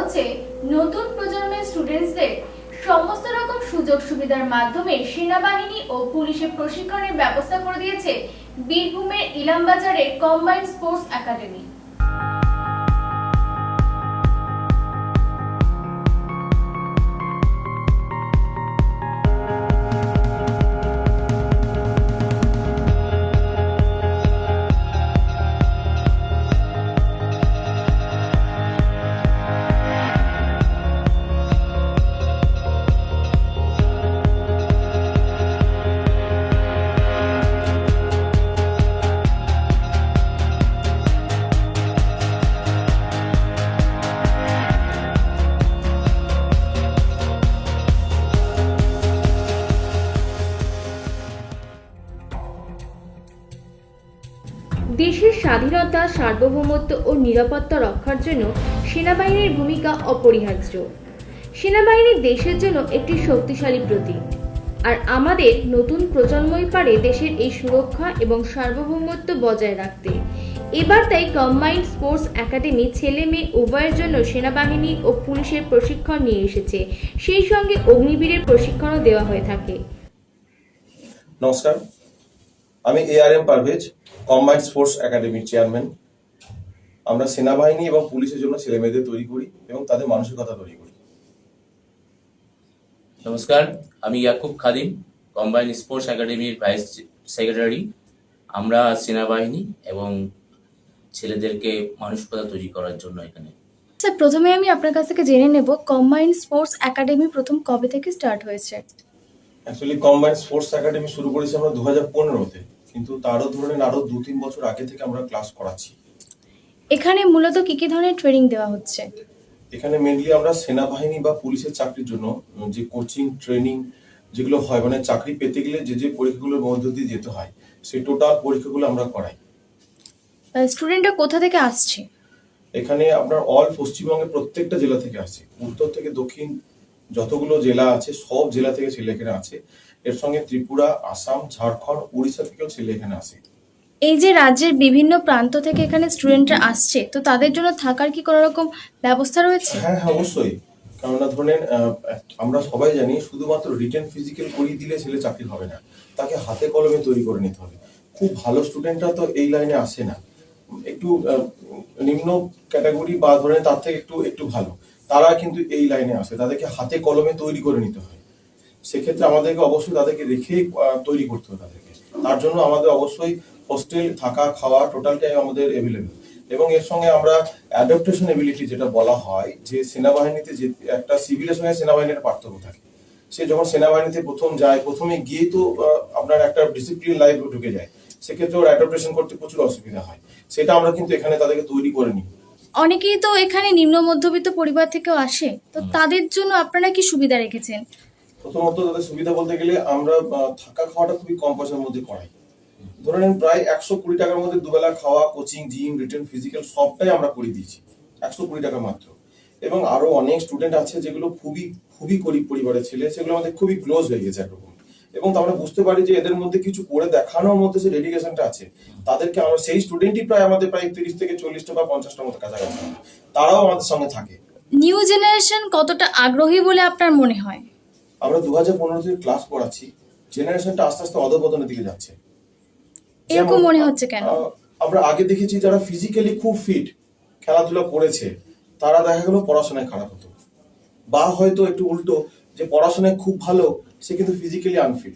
হচ্ছে নতুন প্রজন্মের স্টুডেন্টসদের সমস্ত রকম সুযোগ সুবিধার মাধ্যমে সেনাবাহিনী ও পুলিশের প্রশিক্ষণের ব্যবস্থা করে দিয়েছে বীরভূমের ইলামবাজারের কম্বাইন্ড স্পোর্টস একাডেমি। দেশের স্বাধীনতা, সার্বভৌমত্ব ও নিরাপত্তা রক্ষার জন্য সেনাবাহিনীর ভূমিকা অপরিহার্য। সেনাবাহিনী দেশের জন্য একটি শক্তিশালী প্রতীক, আর আমাদের নতুন প্রজন্মই পারে দেশের এই সুরক্ষা এবং সার্বভৌমত্ব বজায় রাখতে। এবার তাই কম্বাইন্ড স্পোর্টস একাডেমি ছেলে মেয়ে উভয়ের জন্য সেনাবাহিনী ও পুলিশের প্রশিক্ষণ নিয়ে এসেছে। সেই সঙ্গে অগ্নিবীরের প্রশিক্ষণও দেওয়া হয়ে থাকে। নমস্কার, আমি ARM পারভেজ, কম্বাইন্ড স্পোর্টস একাডেমির চেয়ারম্যান। আমরা সেনাবাহিনী এবং পুলিশের জন্য ছেলে মেয়েদের তৈরি করি এবং তাদের মানসিকতা তৈরি করি। নমস্কার, আমি ইয়াকুব খাদিম, কম্বাইন্ড স্পোর্টস একাডেমির ভাইস সেক্রেটারি। আমরা সেনাবাহিনী এবং ছেলেদেরকে মানসিকতা তৈরি করার জন্য এখানে। স্যার, প্রথমে আমি আপনার কাছ থেকে জেনে নেব কম্বাইন্ড স্পোর্টস একাডেমি প্রথম কবে থেকে স্টার্ট হয়েছে? অ্যাকচুয়ালি কম্বাইন্ড স্পোর্টস একাডেমি শুরু করেছি আমরা 2015-তে, কিন্তু তারও ধরেন আরো 2-3 বছর আগে থেকে আমরা ক্লাস করাচ্ছি। এখানে মূলত কি কি ধরনের ট্রেনিং দেওয়া হচ্ছে? এখানে মেনলি আমরা সেনাবাহিনী বা পুলিশের চাকরির জন্য যে কোচিং ট্রেনিং যেগুলো হয়, মানে চাকরি পেতে গেলে যে পরীক্ষাগুলোর মধ্য দিয়ে যেতে হয়, সেই টোটাল পরীক্ষাগুলো আমরা করাই। স্টুডেন্টরা কোথা থেকে আসছে? এখানে আপনার অল পশ্চিমবঙ্গের প্রত্যেকটা জেলা থেকে আসে, উত্তর থেকে দক্ষিণ যতগুলো জেলা আছে সব জেলা থেকে ছেলে এখানে আছে। এর সঙ্গে ত্রিপুরা, আসাম, ঝাড়খণ্ড, উড়িষ্যা থেকেও ছেলে এখানে আসে। এই যে রাজ্যের বিভিন্ন প্রান্ত থেকে এখানে স্টুডেন্টরা আসছে, তো তাদের জন্য থাকার কি কোনো রকম ব্যবস্থা রয়েছে? হ্যাঁ, অবশ্যই। কেননা ধরেন আমরা সবাই জানি শুধুমাত্র রিটেন ফিজিক্যাল করিয়ে দিলে ছেলে চাকরি হবে না, তাকে হাতে কলমে তৈরি করে নিতে হবে। খুব ভালো স্টুডেন্টরা তো এই লাইনে আসে না, একটু নিম্ন ক্যাটাগরি বা ধরেন তার থেকে একটু ভালো, তারা কিন্তু এই লাইনে আসে। তাদেরকে হাতে কলমে তৈরি করে নিতে হয়। সেক্ষেত্রে আমাদেরকে অবশ্যই তাদেরকে রেখেই তৈরি করতে হবে তাদেরকে। তার জন্য আমাদের অবশ্যই হোস্টেল, থাকা, খাওয়া টোটালটাই আমাদের এভেলেবেল। এবং এর সঙ্গে আমরা অ্যাডাপ্টেশন এবিলিটি যেটা বলা হয়, যে সেনাবাহিনীতে যে একটা সিভিলের সঙ্গে সেনাবাহিনীর পার্থক্য থাকে। সে যখন সেনাবাহিনীতে প্রথম যায়, প্রথমে গিয়ে তো আপনার একটা ডিসিপ্লিন লাইফ ঢুকে যায়, সেক্ষেত্রে ওর অ্যাডাপ্টেশন করতে প্রচুর অসুবিধা হয়। সেটা আমরা কিন্তু এখানে তাদেরকে তৈরি করে নিই। অনেকেই তো এখানে নিম্ন মধ্যবিত্ত পরিবার থেকেও আসে, তো তাদের জন্য আপনারা কি সুবিধা রেখেছেন? প্রথমত তাদের সুবিধা বলতে গেলে আমরা থাকা খাওয়াটা খুবই কম পয়সার মধ্যে করাই। ধরে নিন প্রায় 120 টাকার মধ্যে দুবেলা খাওয়া, কোচিং, জিম, রিটেন ফিজিক্যাল সবটাই আমরা করে দিয়েছি 120 টাকা মাত্র। এবং আরো অনেক স্টুডেন্ট আছে যেগুলো খুবই গরিব পরিবারের ছেলে, সেগুলো আমাদের খুবই ক্লোজ হয়ে গেছে একরকম। এবং আমরা বুঝতে পারি যে এদের মধ্যে কিছু করে দেখানোর মধ্যে যে ডেডিকেশনটা আছে, তাদেরকে আমরা সেই স্টুডেন্টই আমাদের প্রায় 30 থেকে 40টা বা 50টার মতো কাছাকাছি, তারাও আমাদের সঙ্গে থাকে। নিউ জেনারেশন কতটা আগ্রহী বলে আপনার মনে হয়? আমরা 2015 থেকে ক্লাস করাচ্ছি, জেনারেশনটা আস্তে আস্তে অধঃপতনের দিকে যাচ্ছে। এরকম মনে হচ্ছে কেন? আমরা আগে দেখেছি যারা ফিজিক্যালি খুব ফিট, খেলাধুলা করেছে, তারা দেখা গেল পড়াশোনায় খারাপ হতো, বা হয়তো একটু উল্টো, যে পড়াশোনায় খুব ভালো সে কিন্তু ফিজিক্যালি আনফিট।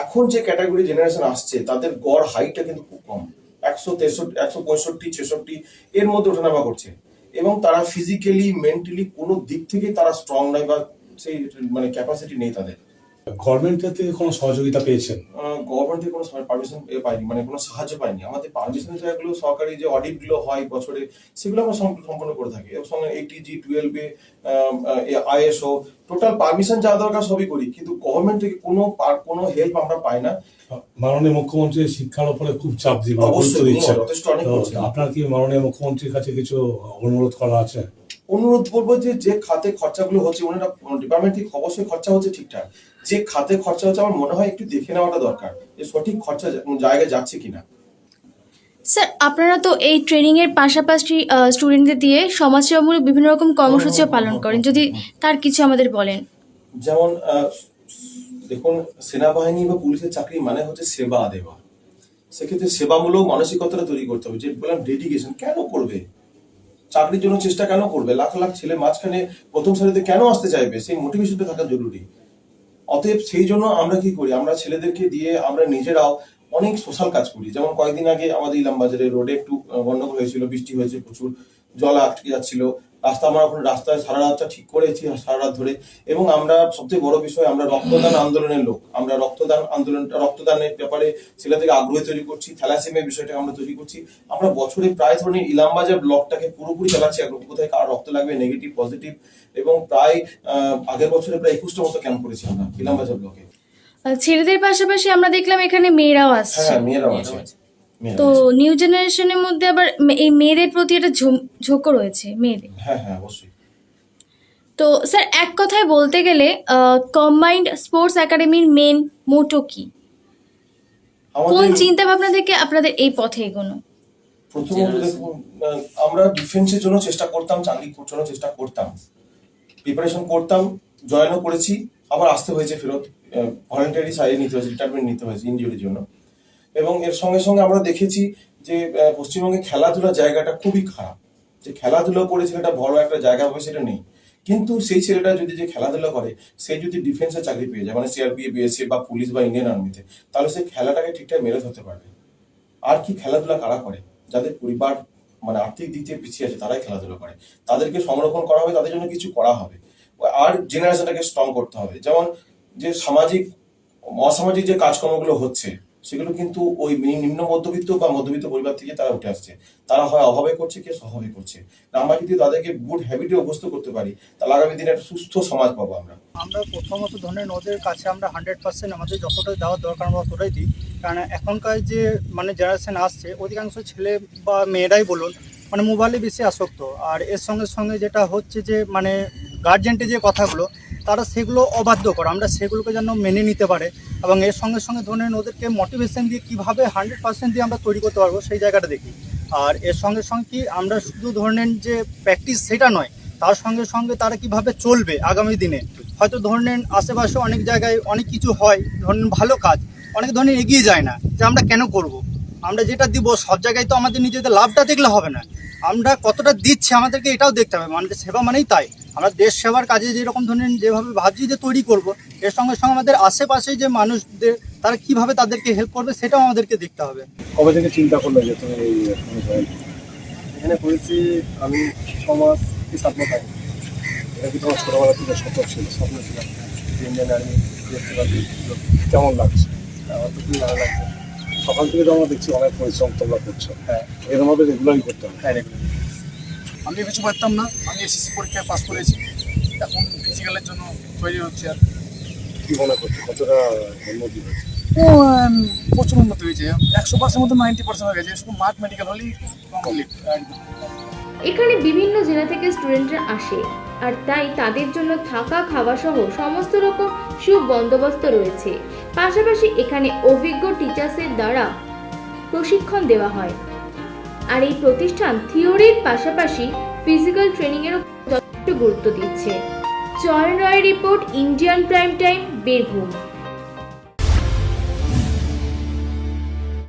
এখন যে ক্যাটাগরি জেনারেশন আসছে, তাদের গড় হাইটটা কিন্তু খুব কম, 163, 165, 66 এর মধ্যে ওঠানামা করছে। এবং তারা ফিজিক্যালি, মেন্টালি কোনো দিক থেকে তারা স্ট্রং নয়, বা সেই মানে ক্যাপাসিটি নেই তাদের। গভর্নমেন্ট থেকে কোনো সহযোগিতা পেয়েছেন? গভর্নমেন্ট থেকে কোনো পারমিশন পাইনি, মানে কোনো সাহায্য পাইনি। আমাদের পারমিশন যেগুলো সরকারি যে অডিট গুলো হয় বছরে, সেগুলো আমরা সম্পন্ন করে থাকি। এর সঙ্গে ATG 12A, ISO total permission যা দরকার সবই করি, কিন্তু গভর্নমেন্ট থেকে কোনো হেল্প আমরা পাই না। মাননীয় মুখ্যমন্ত্রী শিক্ষার উপরে খুব চাপ দিচ্ছেন, যথেষ্ট অনেক। আপনার কি মাননীয় মুখ্যমন্ত্রীর কাছে কিছু অনুরোধ করা আছে? অনুরোধ করবো যে খাতে খরচাগুলো হচ্ছে, ওনারা ডিপার্টমেন্ট থেকে অবশ্যই খরচা হচ্ছে ঠিকঠাক, যে খাতে খরচা হচ্ছে আমার মনে হয় একটু দেখে নেওয়াটা দরকার, যে সঠিক খরচা জায়গায় যাচ্ছে কিনা। স্যার, আপনারা তো এই ট্রেনিং এর পাশাপাশি স্টুডেন্টদের দিয়ে সমাজসেবামূলক বিভিন্ন রকম কর্মসূচিও পালন করেন, যদি তার কিছু আমাদের বলেন। যেমন দেখুন, সেনাবাহিনী বা পুলিশের চাকরি মানে হচ্ছে সেবা দেওয়া। সেক্ষেত্রে সেবামূলক মানসিকতাটা তৈরি করতে হবে। যে বললাম ডেডিকেশন, কেন করবে চাকরির জন্য, চেষ্টা কেন করবে, লাখ লাখ ছেলে মাঝখানে প্রথম সারিতে কেন আসতে চাইবে, সেই মোটিভেশনটা থাকা জরুরি। অতএব সেই জন্য আমরা কি করি, আমরা ছেলেদেরকে দিয়ে আমরা নিজেরাও অনেক সোশ্যাল কাজ করি। যেমন কয়েকদিন আগে আমাদের ইলামবাজারের রোডে একটু গন্ডগোল হয়েছিল, বৃষ্টি হয়েছে, প্রচুর জল আটকে যাচ্ছিল রাস্তা। আমরা এখন রাস্তায় সারা রাতটা ঠিক করেছি, সারা রাত ধরে। এবং আমরা সবচেয়ে বড় বিষয়, আমরা রক্তদান আন্দোলনের লোক। আমরা রক্তদানের ব্যাপারে ছেলেদেরকে আগ্রহী তৈরি করছি, থ্যালাসেমিয়া বিষয়টাকে আমরা তৈরি করছি। আমরা বছরে প্রায় ধরনের ইলামবাজার ব্লকটাকে পুরোপুরি চালাচ্ছি, কোথায় কার রক্ত লাগবে, নেগেটিভ পজিটিভ। এবং প্রায় আগের বছরে প্রায় 21টা মতো ক্যাম্প করেছি আমরা ইলামবাজার ব্লকে। ছেলেদের পাশাপাশি আমরা দেখলাম এখানে মেয়েরাও আসছে। হ্যাঁ, মেয়েরাও আছে। তো নিউ জেনারেশনের মধ্যে আবার এই মেয়েদের প্রতি একটা ঝোঁকও রয়েছে মেয়েদের। হ্যাঁ হ্যাঁ, অবশ্যই। তো স্যার, এক কথায় বলতে গেলে কম্বাইন্ড স্পোর্টস একাডেমির মেন মোটো কি? কোন চিন্তা ভাবনা থেকে আপনাদের এই পথে এগোনো? প্রথমত দেখুন, আমরা ডিফেন্সের জন্য চেষ্টা করতাম, চাকরি জন্য চেষ্টা করতাম, প্রিপারেশন করতাম, জয়েনও করেছি, আবার আসতে হয়েছে ফেরত, ভলেন্টারি সাইডে নিতে হয়েছে, রিটায়ারমেন্ট নিতে হয়েছে ইনজুরির জন্য। এবং এর সঙ্গে সঙ্গে আমরা দেখেছি যে পশ্চিমবঙ্গে খেলাধুলার জায়গাটা খুবই খারাপ। যে খেলাধুলা করে ছেলেটা বড় একটা জায়গা হবে সেটা নেই। কিন্তু সেই ছেলেটা যদি যে খেলাধুলা করে, সে যদি ডিফেন্সে চাকরি পেয়ে যায়, মানে সিআরপিএফ, বিএসএফ বা পুলিশ বা ইন্ডিয়ান আর্মিতে, তাহলে সে খেলাটাকে ঠিকঠাক মেরে ধরতে পারবে। আর কি খেলাধুলা কারা করে? যাদের পরিবার মানে আর্থিক দিক দিয়ে পিছিয়ে আছে, তারাই খেলাধুলা করে। তাদেরকে সংরক্ষণ করা হবে, তাদের জন্য কিছু করা হবে। আর জেনারেশনটাকে স্ট্রং করতে হবে। যেমন যে সামাজিক অসামাজিক যে কাজকর্মগুলো হচ্ছে, সেগুলো কিন্তু ওই নিম্ন মধ্যবিত্ত বা মধ্যবিত্ত পরিবার থেকে তারা উঠে আসছে। তারা হয় অভাবে করছে, কে স্বভাবে করছে। আমরা যদি তাদেরকে গুড হ্যাবিটে অভ্যস্ত করতে পারি, তাহলে আগামী দিনে একটা সুস্থ সমাজ পাবো আমরা। প্রথমত ধরেন ওদের কাছে আমরা 100% আমাদের যতটা দেওয়ার দরকার আমরা ততটাই দিই। কারণ এখনকার যে মানে জেনারেশন আসছে, অধিকাংশ ছেলে বা মেয়েরাই বলুন মানে মোবাইলে বেশি আসক্ত। আর এর সঙ্গে সঙ্গে যেটা হচ্ছে যে মানে গার্জেন্টের যে কথাগুলো, তারা সেগুলো অবাধ্য করে, আমরা সেগুলোকে যেন মেনে নিতে পারে। এবং এর সঙ্গে সঙ্গে ধরেন ওদেরকে মোটিভেশন দিয়ে কীভাবে 100% দিয়ে আমরা তৈরি করতে পারবো সেই জায়গাটা দেখি। আর এর সঙ্গে সঙ্গে কি আমরা শুধু ধরেন যে প্র্যাকটিস সেটা নয়, তার সঙ্গে সঙ্গে তারা কিভাবে চলবে আগামী দিনে। হয়তো ধরেন আশেপাশে অনেক জায়গায় অনেক কিছু হয়, ধরেন ভালো কাজ অনেক ধরনের এগিয়ে যায় না, যে আমরা কেন করব। আমরা যেটা দিব সব জায়গায় তো আমাদের নিজেদের লাভটা দেখলে হবে না, আমরা কতটা দিচ্ছি আমাদেরকে এটাও দেখতে হবে। মানে সেবা মানেই তাই, আমরা দেশ সেবার কাজে যেরকম ধরেন যেভাবে ভাবছি যে তৈরি করব, এর সঙ্গে সঙ্গে আমাদের আশেপাশে যে মানুষদের তারা কিভাবে তাদেরকে হেল্প করবে সেটাও আমাদেরকে দেখতে হবে। কবে থেকে চিন্তা করলে যে তুমি এখানে করেছি? আমি 6 মাস কি 7 মাস আগে। এটা কি তোমার ছোটোবেলা থেকে স্বপ্ন ছিল? স্বপ্ন ছিল ইন্ডিয়ান আর্মি দেখতে পাচ্ছি, কেমন লাগছে? আমার তো খুবই ভালো লাগছে। সকাল থেকে তো আমরা দেখছি অনেক পরিশ্রম তোমরা করছো। হ্যাঁ, এরমভাবে রেগুলারই করতে হবে। হ্যাঁ, রেগুলার। আমি কিছু পারতাম না, আমি এসএসসি পরীক্ষায় পাস করেছি, এখন ফিজিক্যালের জন্য তৈরি হচ্ছে। আর কী মনে করছো কতটা উন্নতি হয়েছে? প্রচুর উন্নতি হয়েছে, 100% মধ্যে 90% হয়ে গেছে। শুধু মাঠ মেডিকেল হলেই কমপ্লিট। এখানে বিভিন্ন জেলা থেকে স্টুডেন্টরা আসে, আর তাই তাদের জন্য থাকা খাওয়া সহ সমস্ত রকম সুবন্দোবস্ত রয়েছে। পাশাপাশি এখানে অভিজ্ঞ টিচার্সের দ্বারা প্রশিক্ষণ দেওয়া হয়। আর এই প্রতিষ্ঠান থিওরির পাশাপাশি ফিজিক্যাল ট্রেনিংয়েরও যথেষ্ট গুরুত্ব দিচ্ছে। চয়ন রয়ের report, Indian prime time, Birbhum.